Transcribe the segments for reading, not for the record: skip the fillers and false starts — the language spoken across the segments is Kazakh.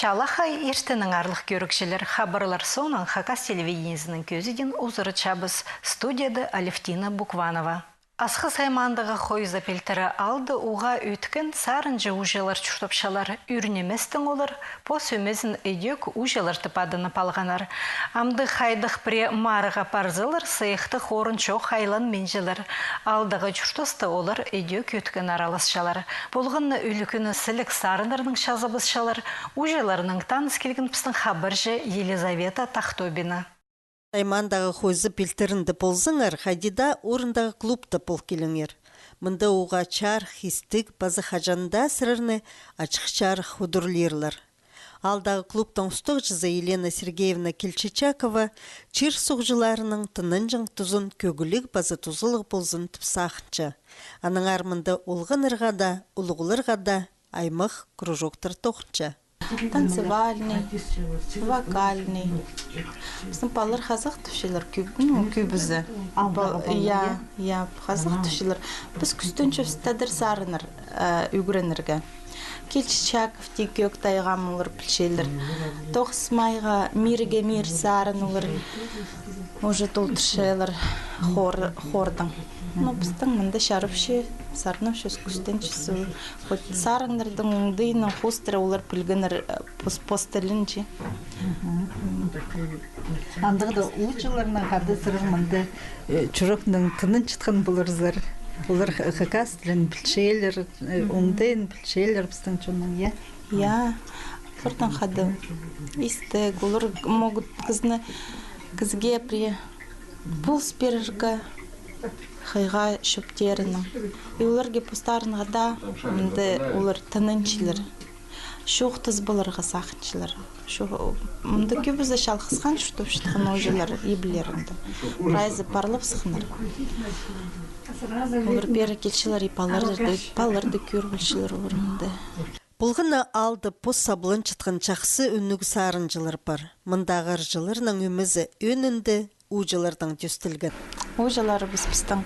Чалахай иртінің арлық көрікшілер хабарлар сонын Хакас телевидениесінің көзіден ұзыры чабыз студияды Алевтина Букванова. Асқы саймандығы қойза пелтірі алды уға өткін сарынжы ұжалар чүштопшалар үрнеместің олар, пос өмезін өдек ұжалар тыпадыны палғанар. Амды хайдық пре марыға парзылар, сыйықтық орын чоқ хайлан менжілер. Алдығы чүштосты олар өдек өткін араласшалар. Болғынны үлікіні сілік сарынырның шазабызшалар, ұжаларының таныс келген пыстың хабаржы Елизавета Тахтобина. Саймандағы қойзы пелтерінді болзыңар, хайдида орындағы клубты пол келіңер. Мұнда оға чар, хистік, базы хажанда сырырны ачық чар худурлерлар. Алдағы клубтың ұстық жызы Елена Сергеевна Кельчичакова чир сұғжыларының тынынжың тұзын көгілік базы тұзылық болзын түпсақынча. Аның армында олғын ырғада, ұлғылырғада аймық кружоктар тоқынча. Танцевальный, вокальный. Біздің балалар қазақ түшелер көбізі. Я қазақ түшелер. Біз күстінші стадыр сарыныр үгірінірге. Келчичаков тек өктайғам олар пілшелер. Тоқсмайға мирге мир сарын олар. Уже толтыршелер хордың. Но біздің мұнда шарыпше, сарынып шөз күстеншісі. Сарынырдың ұңдайының хостыры олар пілгінір постелінче. Андығыда ұлчыларына қарды сырыр мұнда чүріқнің тынын чытқан бұлырзар. Олар қақас тілін пілшейлер, ұңдайын пілшейлер біздің чонның, я? Я, олардан қады истік, олар могут кізге при пулс беріргі хайға шөптерінің. И оларге постарынға да, олар тынынчылар. Шоқтыз бұларға сақынчылар. Мұнда көбізі шалқысқан шүштопшытқын ойжылар ебілерінді. Прайзы парлып сықыныр. Олар бері келшілер и паларды көргілшілер орынды. Бұлғына алды пос сабылын чытқын чақсы үннігі сарынжылар бар. Мұндағыр жылырның өмізі өнінді ұжылардың төстілген. Ұжылары біздің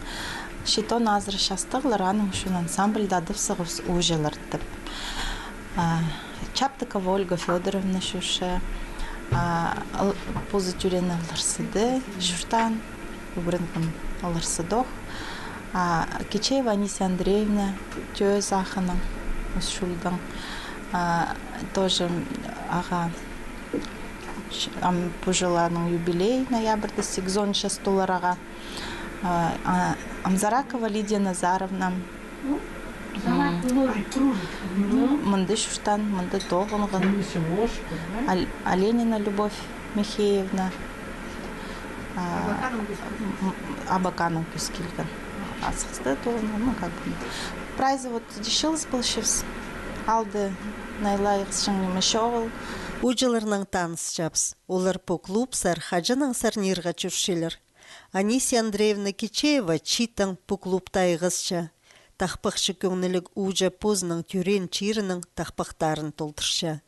шетон азыры шастығылар, аның үшін ансамбльда адывсығыз ұжыларды. Чаптыкова Ольга Федоровна шушы, позы тюрені алырсыды, шуштан үгірінген алырсыдық. Кечеева Анисия Андреевна, төз ақының, шулдың, тоже аға пожеланың юбилей ноябрьда 86 долларға. Амзаракова Лидия Назаровна. Мұнды шуштан, мұнды тоғынғын. Оленина Любовь Михеевна. Абаканың көз келген. Асықсты тоғынғын. Прайзы вот дешіліз бұл шевс. Алды найлайық шыңнымы шоғыл. Ұжыларының таныс жапс. Олар по клуб сар хажаның сарнирға чүршелер. Анисия Андреевна Кечеева читың по клубта айғызша. Тақпақшы көңілік ұжа позының түрен чирінің тақпақтарын толтырша.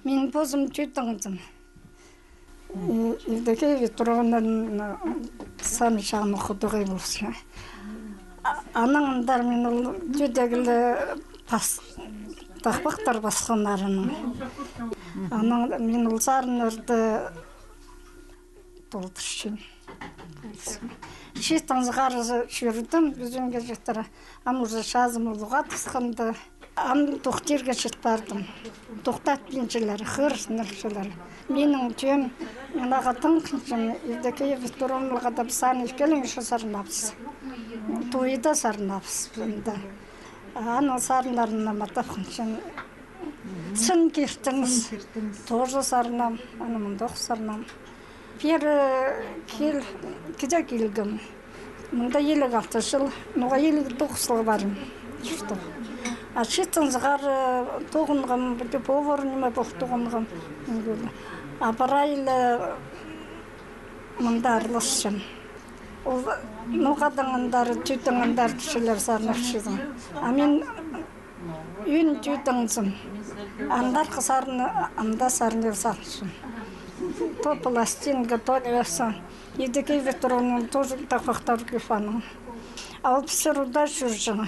Мен позым чөттіңізім. Елдеке тұрғандан сан шағын ұқыдығы болсы. Анаңдар мен жөдегілі тақпақтар басқанарының. Мен ұлсарынырды толтыршым. Шеттіңіз қарызы шүрдім, бүзімге жеттірі. Амызы шазым ұлыға тұсқанды. Ам тоқтерге шеттардым. Тоқтат беншілері, қыр нұршылары. Менің түйім, мен ағатын қыншым, елдеке Викторовнылға да сан екелің үші сарынапсыз. Тойда сарынапсыз бұнда. Аның сарынарына матап қыншым. Сын кертіңіз. Тоже сарынам, анымында оқ сарынам. Пері кеде келгім. Мұнда елік 6 жыл, нұға елік 9 жыл барым. Ашитын зғар тоғынғым, бүді повар неме бұл тоғынғым. Абырайлы мұнда арылышым. Ол нұғадыңындар, түйдіңіндар түшілер сарнықшыдың. А мен үйін түйдіңзім. Андар қызарыны, анда сарныр сарнышым. То пластинка, то леса. Едігі ветроның тоже тақпақтар кефаның. Ал пісіруда жүржің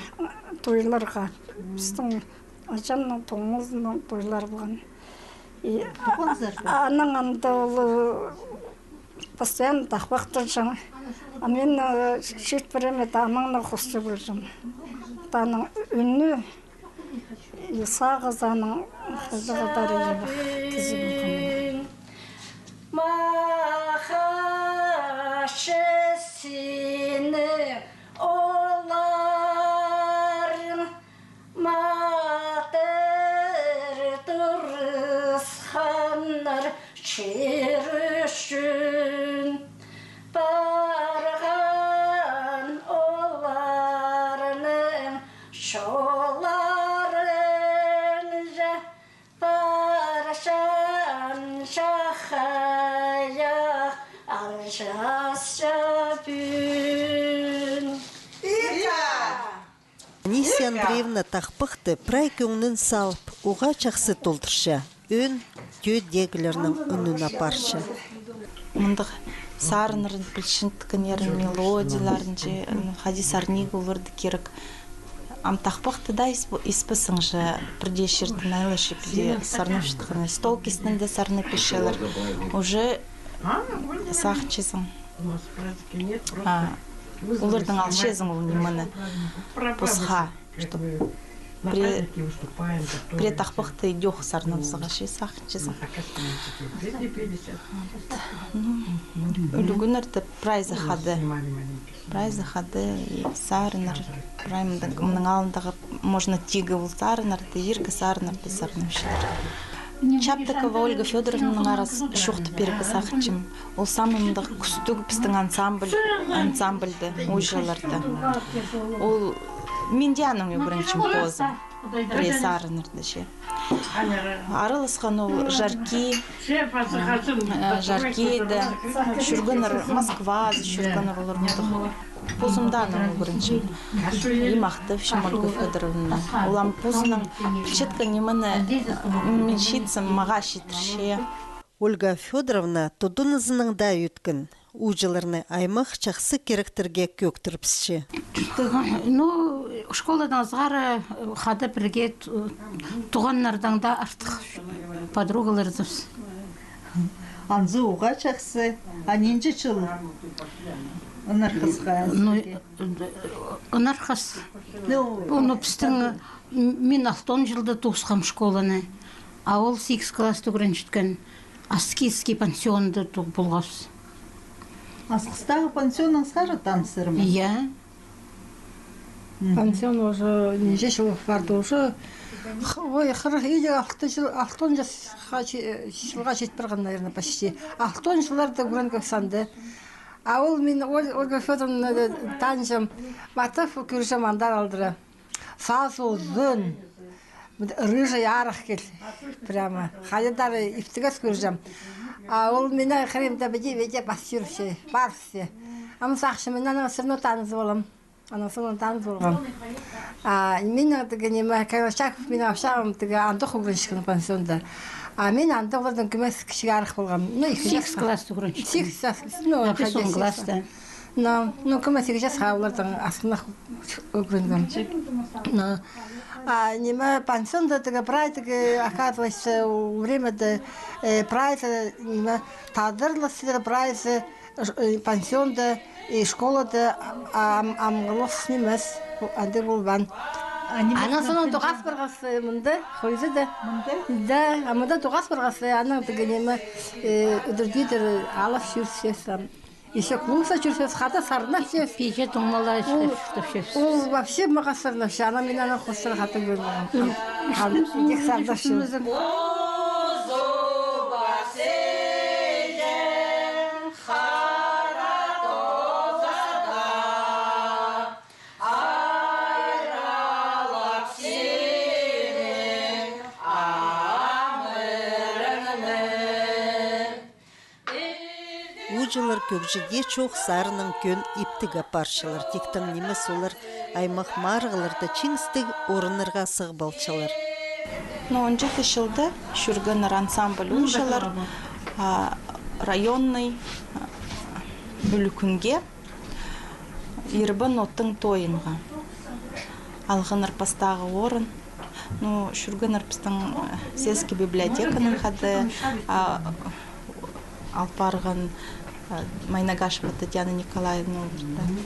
тойларға. Біздің ажанның тоңызының тойлар болған. Аның анда олы постоянно тақпақтар жаңа. А мен шет біремет амаңна қосты болжым. Таның үні сағызаның қыздығыдар кізі болған. Махашы сені оларын матыр тұрысқандар шерішін барған оларының шоларын баршан шақая алжас жабын. Анисия Андреевна тақпықты прай көңнін салып, уға чақсы толтырша, өн түйе дегілерінің үнін апаршы. Мұндық сарынырын білшінткінерін, мелодияларын же, хади сарниг олырды керек. Ам тақпықты да испысың же, бірде шердің айлашы бірде сарнып шытқыны. Стол кестінде сарны пешелер. Уже сақчызың. Олардың алшезің ол немені бұсға, чтобы при тақпықты идех сарнып зағашы сақчызың. Үлігінірді прайзы қады. Прайзы қады и сарыныр. Мұның алындағы можно тигі бұл сарынырды, ергі сарынырды сарнып шылыр. Чаптыкова Ольга Федоровнаның арас шоқты пергі сақчым. Ол самымдық күстігі пістің ансамбльді ойжаларды. Ол Мендияның біріншім позым. Пресарынырды ше. Арылысқан ол жарки еді, жүргінір Москва, жүргінір олармыдық. Позымданың біріншім. Имақтып шым Ольга Федоровна. Олам позының пілчеткі немені меншетсім маға шетірше. Ольга Федоровна тодынызының да өткін. Ужыларны аймақ чақсы керектерге көктіріпсше. Ну, школадан зғары қады бірге туғаннардан да артық подругаларызыз. Анзы уға чақсы, аненжі жыл ұнарқызға? Ұнарқыз. Оны пістің мен 6 жылды туысқам школаны. А ол 8 класс түгірін жеткен аски пансионды болғыз. Асқыстағы пансионың сары танысыр ма? Иә. Пансион уже неже жылық барды уже. Ой, 6 жылға жетіп бірған, наверное, почти. 6 жылларды көрін көксанды. А ол мен Ольга Федоровна танжым, матыф көржем андар алдыры. Саз ұзын, рыжый арық кел, прямо. Хайдары иптігіз көржем. А ол мені қыремді бәде басыршы, барсы. Амысақшы мен анасырны таныз болам. Анасырны таныз болам. Мен неме, Кайлашаков мен авшағым андық ұғырыншықын пансионда. А мен андық олардан көмес кішіге арық болғам. 8 класс түгіріншік. 8 класс. 10 класста. Көмес 8 жасқа олардан асқынақ ұғырынгам. Неме пансионда прайдығы, оказывается, времяда прайзы, тадырлысы прайзы, пансионда и школада амғылық немес, анды болған. Анасының тоғас бірғасы мұнды, қойзы да. Да, амында тоғас бірғасы, аның неме үдірдейдір алып жүрсесім. Еще клубса жүрсес, қада сарынап жүрсес. Пейже тоңмалар ішіп жүрсес. Ол вообще маға сарынап жүрсес. Ана мен ана қостыр қаты көрмеген. Дек сарынап жүрсес. ұжылар көкжеге чоқ сарының көн иптігі паршылар. Тектің немес олар аймақ марғыларды чеңістік орынырға сығбалчылар. 17 жылда жүргінір ансамбль ұжылар районный бүлікінге ербін оттың тойынға. Алғыныр пастағы орын. Жүргінір біздің сельский библиотеканың қады алпарған Майнагашева Татьяна Николаевна олырды.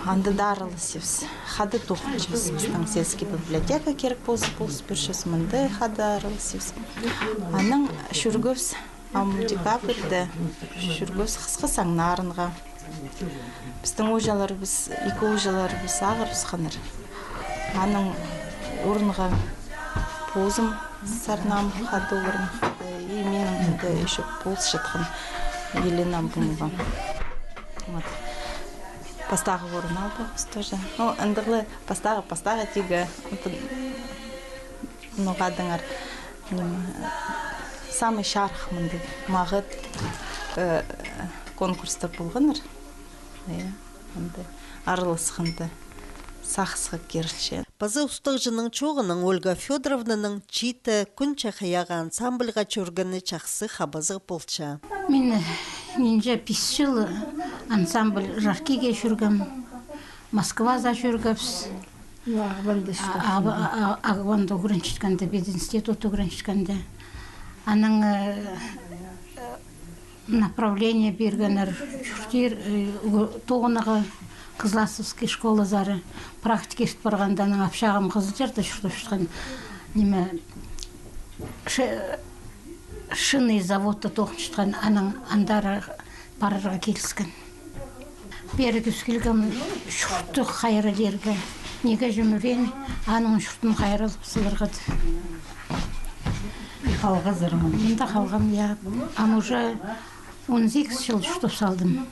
Анды дарылы севс. Қады тоқыншыз біздің сельский библиотека керек болсы біршіз мұнды қады арылы севс. Аның жүргіз декабрьді жүргіз қысқы саңнарынға. Біздің ұжаларыбыз, екі ұжаларыбыз ағырыз қаныр. Аның орынға позым сарнам қады орын. И менің еще полс жатқан Елена Бумова. Пастағы орын албағыз тоже. Әндіғлы пастағы тегі мұғадыңар самый шарх мұнды мағыт конкурстар болғаныр. Арылысқынды. Сақсығы керші. Пазы ұстық жының чоғының Ольга Федоровнаның читі күн чақияға ансамбльға чөргіні чақсы қабазы болча. Мен нинже 5 жыл ансамбль жаркиге жүргім, Москваза жүргіпс, Ағванда ұғырыншытканды, бединститут ұғырыншытканды. Аның направление бергенер жүртер тоғынығы Кызласовский школы зары практика ешт барғанданың апшағым қызыл жерді жүртіп шыққан неме шыны заводты тоқын шыққан аның андары парырға келіскен. Бері күскелгім шұрты қайыры дергі. Неге жүмірен аның шұртын қайыры сылырғыды. Қалға зырмын. Мұнда қалғам, я. Ам уже 18 жыл шұртып салдым.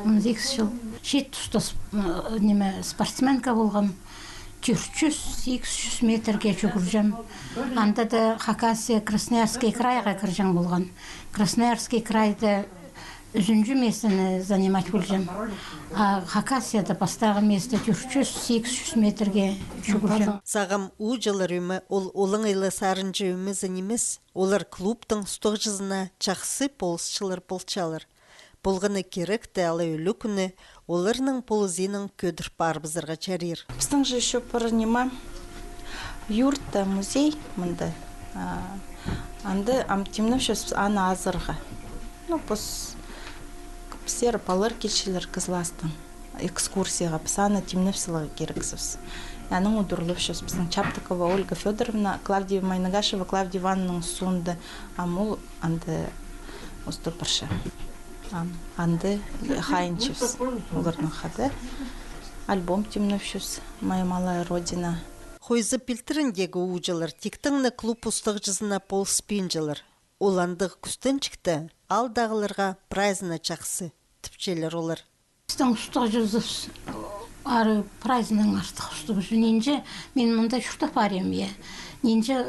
18 жыл. Шет тұстас спортсменка болғам. 400-800 метрге жүгіржем. Анда да Хакасия Красноярский крайға кіржен болған. Красноярский крайды үзінжі месіні занимать болжем. А Хакасияда бастағы месті 400-800 метрге жүгіржем. Сағам ұжылар өмі, ол олың айлы сарынжы өмі зәнемес. Олар клубтың ұстық жызына чақсы полысшылар болчалар. Болғаны керекті алы өлі күні, оларының полызының көдір барбызырға чарир. Біздің же еще паранима юртта музей мұнды. Анды амтимнов шөз аны азырға. Пос сері палыр келшілер кызластың. Экскурсияға пысаны тимнов сылығы керексіз. Яның ұдырлып шөз біздің Чаптыкова Ольга Федоровна, Клавдия Майнагашева, Клавдия Ивановның суынды. Амул анды ұстырпыршы. Анды хайынчыз олардың қады. Альбом тимнөвшіз «Моя малая родина». Хойзы пілтіріндегі ұжылар тектіңні клуб ұстық жызына пол спинжылар. Оландық күстін чікті, алдағыларға прайзына чақсы тіпчелер олар. Біздің ұстық жызыз ары прайзының артық ұстық жыз. Ненже мен мұнда шұртық барем, ненже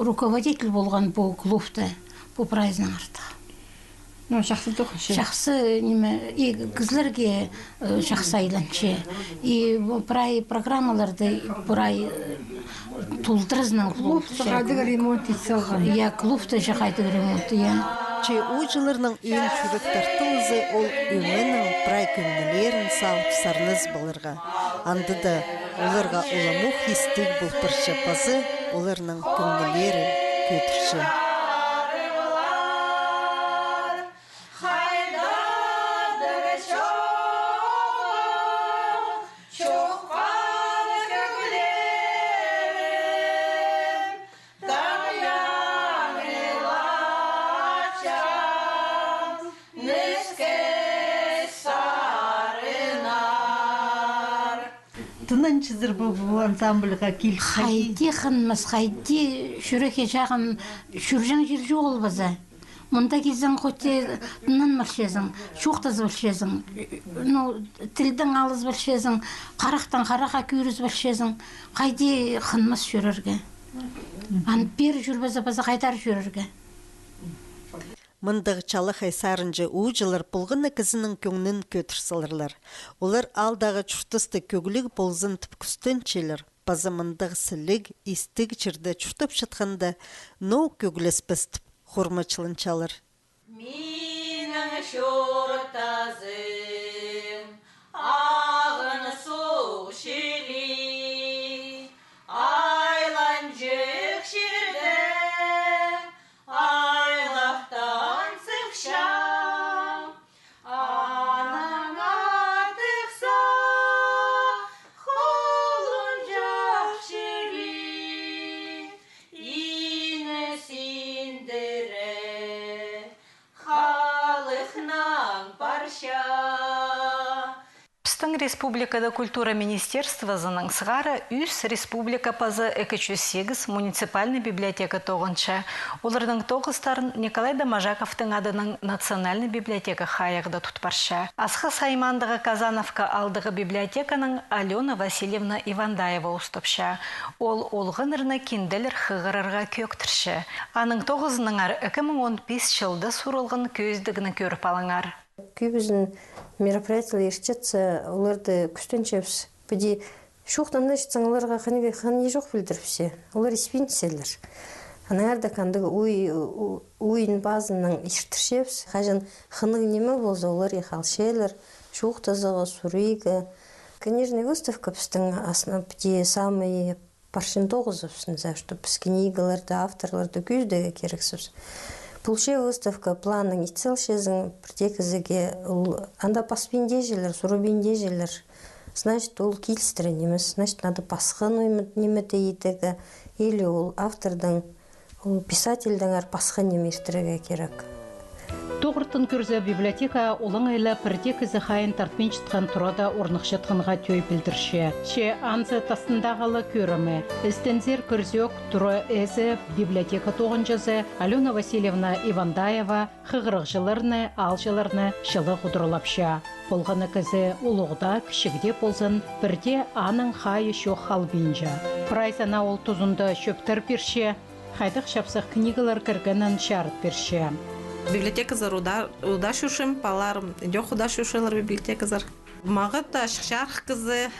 руководитель болған бұл клубты, бұл прайзының артық. Жақсы тоқышы. Жақсы кізлерге жақсы айланчы. И бұрай программаларды бұрай тулдырызның клубты. Қадығы ремонт етсалған. Клубты жақайдығы ремонт. Чей ұжыларының үйін жүрік тартылызы ол өменің прай көңілерін салып сарныз болырға. Андыда оларға оламуқ естік бұл бірші пазы оларының көңілері көтірші. Тынан чызыр бұл ансамбльға келіп. Қайди қынмыз, қайди шүреке жағын шүржен жер жоқ ол база. Мұнда кезің қөте нын білшезің, шоқтыз білшезің, тілдің алыз білшезің, қарақтан қараға көріз білшезің, қайди қынмыз жүрерге. Бер жүр база қайдар жүрерге. Мындығы чалы хайсарынжы ұжылар бұлғын кізінің көңнін көтірсілірлер. Олар алдағы чұртысты көгілік болзын түпкістін челер. Базы мындығы сілік, истік чырды чұртып шытқанды, но көгілес бістіп, хормачылын чалыр. Менің шортазым, ағын су шели, айлан жүк жерді, айлақтан сықша, анаңа тықса, қолын жақ шели, ині сендірі, халықнан парша. Пстың республикада культура министерствозының сығары үс республика пазы 208 муниципальный библиотека тоғынша. Олардың тоғыстарын Николай Дамажаковтың адының национальный библиотека хайығда тұтпарша. Асқы Саймандығы Казановка алдығы библиотеканың Алена Васильевна Ивандаева ұстыпша. Ол олғынырны кенделер қығырырға көктірші. Аның тоғызының ар 2015 жылды сурылғын көздігіні көріп алыңар. Көбізін мероприятиялар ешчетсе, оларды күстенчепс. Бәді шуқтанда жетсің, оларға қаны жоқ білдіріпсе. Олар еспенселер. Анағарда қандығы ойын базының ештіршепс. Қажын қының немі болса, олар еқалшелер. Шуқтазығы, сурыйғы. Конечно, выставка біздің асына бәді самый паршын тоғызыпсын, что біз книгаларды, авторларды көздігі керексіз. Пулше выставка планын итселшезін бірдекізіге анда паспенде желер, сурубенде желер. Значит, ол келістірі немес. Значит, надо пасқын неметі етігі. Или ол автордың, ол писательдің ар пасқын неместіріге керек. Тоғыртын көрзі библиотека олың айлы бірдекізі қайын тартмен жытқан тұрада орнықшытқанға төй білдірші. Ше анзы тастындағалы көрімі. Істензер көрзек тұры әзі библиотека тоғынжызы Алена Васильевна Ивандаева қығырық жылырны, ал жылырны жылы құдырылапша. Болғаны кізі ұлығда кішігде болсын бірде аның қайы шоқ халбейінжа. Прайзана ол тұзынды шөптір перше, қайдық шапсық книгалар кіргінін шарыт перше. Библиотеказар удашушым, паларым, идёх удашушылар библиотеказар. Мағыт шарх кызы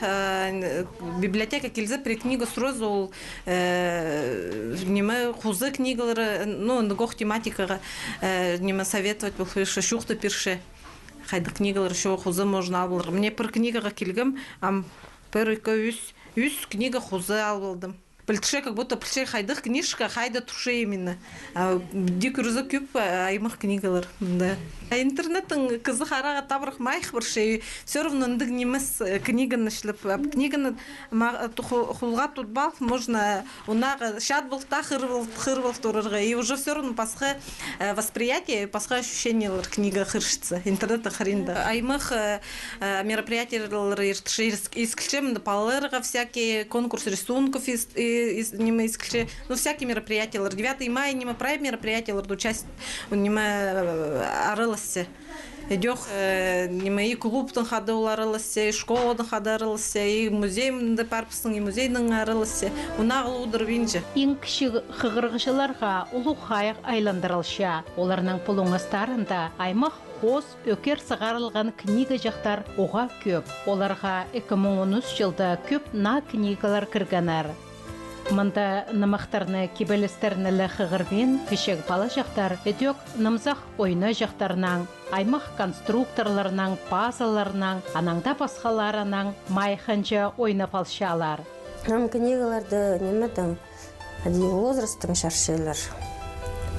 библиотека келзе при книга сразу ол неме хузы книгалары, ну, ngох тематикаға неме советовать бұл шуқты перше. Қайды книгалар шо хузы можно албылыр. Мне бір книгаға келгім, бір үс книга хузы албылдым. Пілтше, как будто пілтше хайдық книжка, хайда туше именно. Декурызы көп аймақ книгалар. Интернеттің кызы хараға табырық майық бір шей. Все равно ндық немес книганы шліп. Книганы хулға тұтбал, можно унаға шат болта, хыр бол тұрырға. И уже все равно пасқа восприятие, пасқа ощущениялар книга хыршыца. Интернетті хыринды. Аймақ мероприятиялар ескілчем, палырға всякие конкурс рисунков неме искілче. Ну, всякие мероприятия. 9 мая неме прайм мероприятия, участь арылыс. Идёх неме и клубтың хады ол арылыс, и школадың хады арылыс, и музеймді парпыстың, и музейдің арылыс. Унағыл удыр винжі. Ең кіші қығырғышыларға ұлы қайық айландырылша. Оларның пұлыңыстарында аймақ қос өкер сығарылған книга жақтар оға көп. Оларға 2013 жылда көп на книгалар кіргенер. Мында нымақтарны кебелестернілі қығырбен кішек бала жақтар өтек нымзақ ойны жақтарынан, аймақ конструкторларынан, пазаларынан, анаңда басқаларынан майқынжы ойны палшалар. Книгаларды немедің возрастың шаршелер.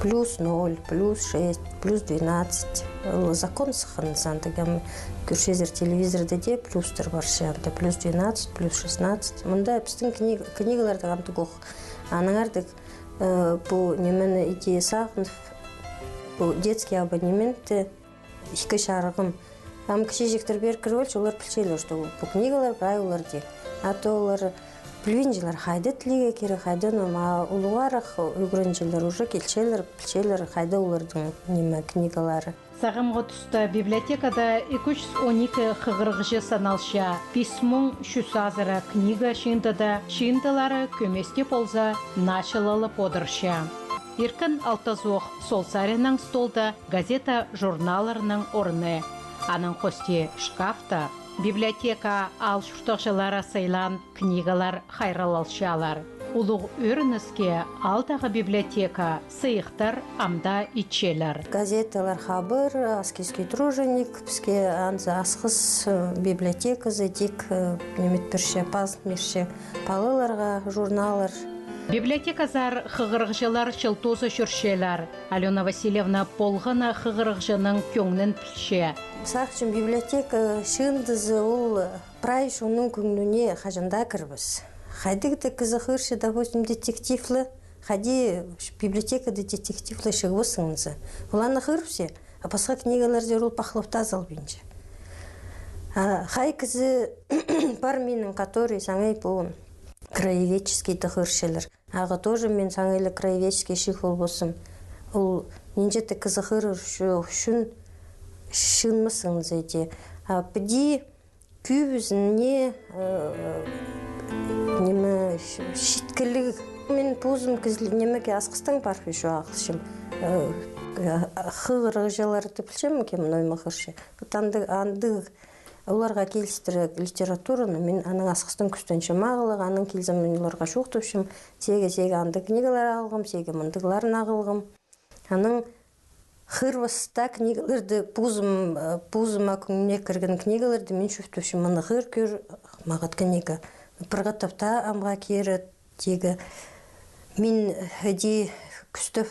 Плюс 0, плюс 6, плюс 12. Закон сықын дегем көршезер телевизорда де плюстер бар шанды. Плюс 12, плюс 16. Мұнда біздің книгаларды ғамды қоқ. Аныңардық бұл немені идея сағын, бұл детский абонементі ішкі шарығым. Кіші жектір бер кірвелші, олар пілшелер, что бұл книгалар бай олар де. Аты олар Плюинжилер хайды тілеге кері хайды, но улуарах үгірінжилер уже келчелер, пілчелер хайды олардың неме книгалары. Сағымғы тұста библиотекада 212 қығырғыжы саналша, 5600 книга шиндада, шиндалары көместе болса началалы подырша. Иркін Алтазоқ Солсарының столда газета журналарының орны. Аның қосте шкафта библиотека ал шұртақшылары сайлан книгалар хайралалшалар. Улуг өрініске алдағы библиотека сыйықтар амда итчелер. Газеталар хабыр, аскийский труженик, бізге анзы асқыз библиотека зедик, неметперше, пазмерше, палыларға журналар. Библиотеказар хығырғжылар шылтозы жүршелер. Алена Васильевна полғына хығырғжының көңнін пілше. Сақчын библиотека шындызы ол прайш оның көңніне қажында кірбіз. Хайдыгды кызықыршы, допустим, детективлі, хади библиотекада детективлі шығысыңызы. Оланы қырыпсе, а басқа книгаларда ол пақлыпта залбинче. Хай кызы бар менің, который саңай болын. Краеведческий тахыршелер. Ага тоже мен саңайлы краеведческий шихол болсым. Ол нинжеті кызықырыр шын шынмысыңыз әде. Біді күйбізіне немі шиткілік. Мен пузым кізілі немеге асқыстың парфи шу ағылшым. Хығырғы жаларды білшем кем ноймы қыршы. Андық оларға келістірі литератураны мен аның асқыстың күстенші мағылық, аның келзімін оларға шоқтышым. Сеге анды книгалар алғым, сеге мұндығыларын ағылғым. Аның хырваста книгаларды пузыма күніне кірген книгаларды мен шөптушым. Маны хыр көр мағат книга. Пырғаттапта амға кері тегі мен әде күстіп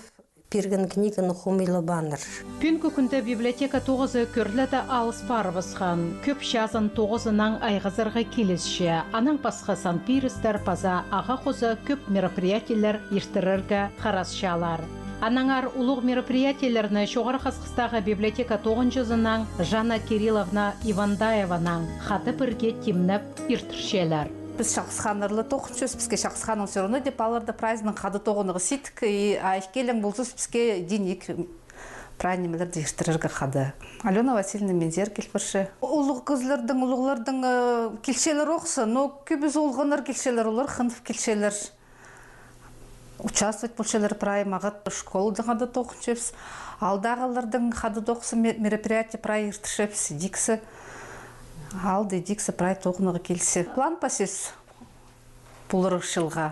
берген книганы хумилы баныр. Пүнкі күнді библиотека тоғызы көрлі алыс барыбызған. Көп жазын тоғызынан айғызырға келісші. Аның басқа Сан-Пирістер паза аға қозы көп мероприятиялар ертіріргі қарасшалар. Анаңар ұлық мероприятияларны шоғыр қасқыстағы библиотека 9-ынан Жанна Кирилловна Ивандаеваның қаты бірге темніп ертіршелер. Біз шақсқанырлы тоқыншөз, бізге шақсқаның сұрыны деп алырды прайзының қады тоғынығы сетік, айкелің болсыз бізге денек прайнемелер дейштіріргі қады. Алена Васильевна мензер келпірші. Ұлық күзлердің келшелер оқсы, но көбіз олғаныр келшелер, олар қынып келшелер. Участвовать болшелер праймағыт школдың қады тоқыншөз. Алдағылардың қады тоқсы мероприятие прай ертішепс, диксі. Алды диксі прай тоғынығы келсе. План пасес бұлырықшылға.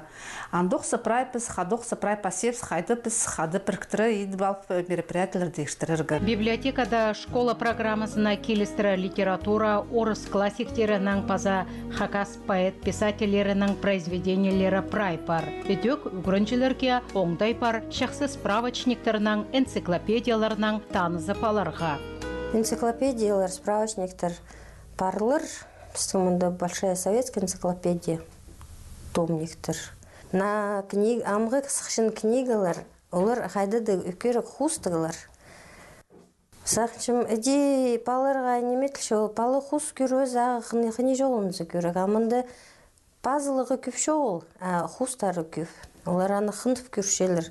Андоқсы прай піс, қадоқсы прай пасес, қайды піс, қады біріктірі едіп алып мероприятиялар дейштіріргі. Библиотекада школа программасына келістірі литература, орыс классиктерінің паза хакас поэт писателерінің произведениялері прай пар. Өтек үгірінчілерге оңдай пар шақсы справочниктерінің энциклопедияларының танызы паларға. Энциклопедиялар, справочниктер парлар, біздің мұнда большая советская энциклопедия, томниктер. На амғы қысықшын книгалар, олар қайдады өкерік хустығылар. Сақшым, әде паларға неметілші ол, палы хуст көрөз ағы қыны жолыңызы көрік. Амында пазылығы көпші ол, хустары көп. Олар аны қындып көршелер.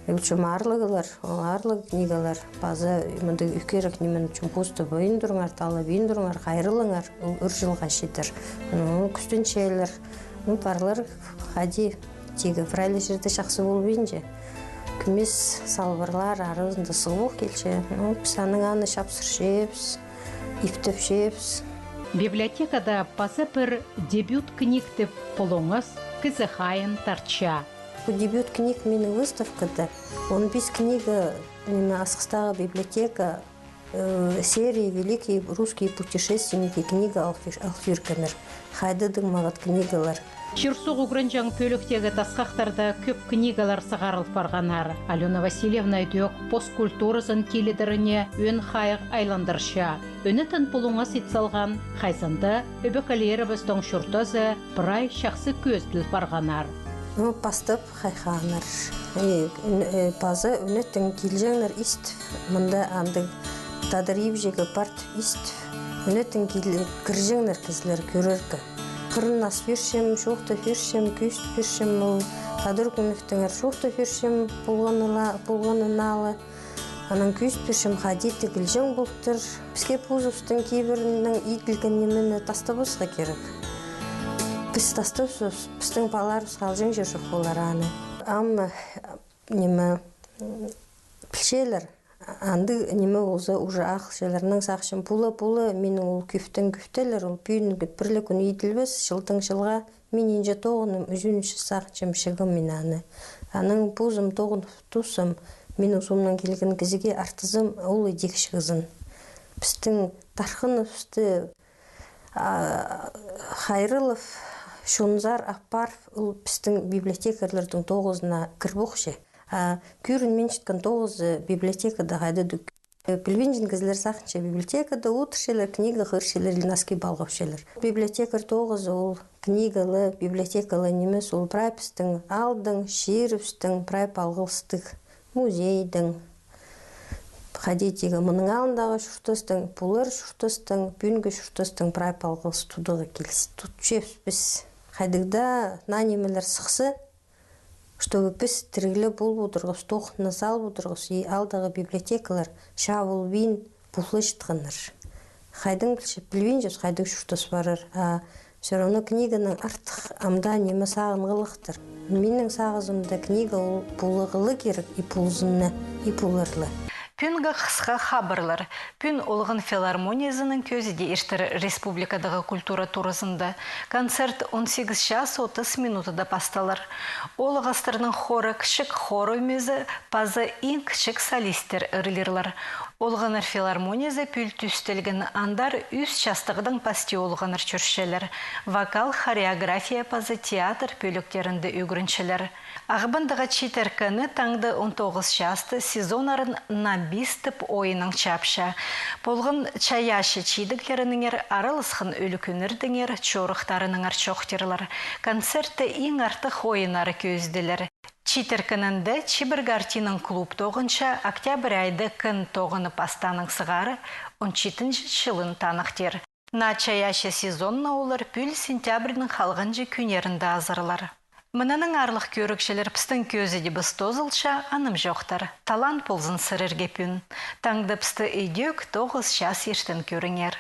Үлчім арлығылар, арлығы книгалар, базы мұнды үкерік немен үшін хусты бойын дұрыңар, талы бейін дұрыңар, қайрылыңар, үр жылға шетір. Күстіншелер, парлар қади тегі фрайлы жерді шақсы болбейінже. Күмес салбырлар арызында сығуық келші. Пісаның аны шапсыр шепс, иптіп шепс. Библиотекада базы бір дебют книгті полуңыз кізіхайын тарча. Дебют книг менің выставкада. Он без книга Асқыстағы библиотека серии «Великие русские путешественники», книга Алфирканер. Хайдыдың мағат книгалар. Чирсуғ ұғырынжан пөліктегі тасқақтарда көп книгалар сағарылып барғанар. Алена Васильевна өтек посткультурысын келедіріне өн қайық айландырша. Өнітін пұлыңа сетсалған қайсынды өбекалері біздің шұртызы бірай шақсы көзділ барғанар. Пастып қайқағанар. Базы өнеттің келжеңнер ист. Мұнда андың тадырып жегі барт ист. Өнеттің кіржеңнер кізлер көріргі. Қырын ас бершем, шоқты бершем, көст бершем. Тадыр күніктіңер шоқты бершем, болғаныналы. Анан көст бершем қадеті келжең болттыр. Бізге пузывстың кейбірінің иділген немені тастабызға керек. Біз тастапсыз, біздің баларыз қалжың жер жоқ олар аны. Амы немі пілшелер. Анды неме олза уже ақылшыларының сақшын пулы менің ол күфтелер, ол пүйінігіт бірлі күн етілбес, жылтың жылға мен енже тоғыным үзініші сақчым шығым менаны. Аның пузым тоғын тусым, менің сомнан келген кізіге артызым ол едекші қызын. Біздің Тархыновсты, Хайрылов, Шунзар, Аппаров, ол біздің библиотекарлардың тоғызына кірбоқшы. Күрін мен шыткан тоғыз библиотекада ғайды дүк. Пілвенжін кізлер сақынша библиотекада отыршелер, книга ғыршелер, линаски балғапшелер. Библиотекар тоғыз ол книгалы, библиотекалы немес ол прайпістің, алдың, шеріпістің, прайп алғылыстық, музейдің, қадетегі мұның алындағы шұртыстың, пулар шұртыстың, бүнгі шұртыстың прайп алғылыстудығы келсі. Тут чеп біз қайдығда нанемелер сықсы, чтобы біз тіргілі бұл бұдырғыз, тоқына сал бұдырғыз, алдағы библиотекалар шабыл бейін бұлы жытқаныр. Қайдың білвен жөз, қайдың шұртыс барыр. Все равно книганың артық амда немі сағынғылықтыр. Менің сағызымда книга ол бұлығылы керек, и пулзынны, и пулырлы. Пүнгі қысқа хабарлар. Пүн олғын филармониясының көзіде ештір республикадағы культура турысында. Концерт 18 час 30 минутада басталар. Ол ғастырының хоры кішік хор өмезі, пазы ең кішік солистер үрлерлер. Олғаныр филармониясы пүл түстелген андар үз частығыдың пасти олғаныр чүршелер. Вокал, хореография пазы театр пөліктерінді үгіріншелер. Ағыбындағы читеркіні таңды 19 часты сезонарын набистіп ойының чапша. Болғын чаяшы чидіклерініңер арылысқын өлікөнірдіңер чорықтарыныңар чоқтерлар. Концертті ең артық ойынары көзділер. Читеркінінді Чибіргартинің клуб тоғынша октябрь айды күн тоғыны пастаның сығары 17 жылын танықтер. На чаяшы сезонна олар пүл сентябрінің қалғанжы күнерінде азырлар. Мұнаның арлық көрікшілер пістің көзі де біз тозылша аным жоқтар. Талант болзын сырырге пүн. Таңды пісті үйдек 9 час ештін көріңер.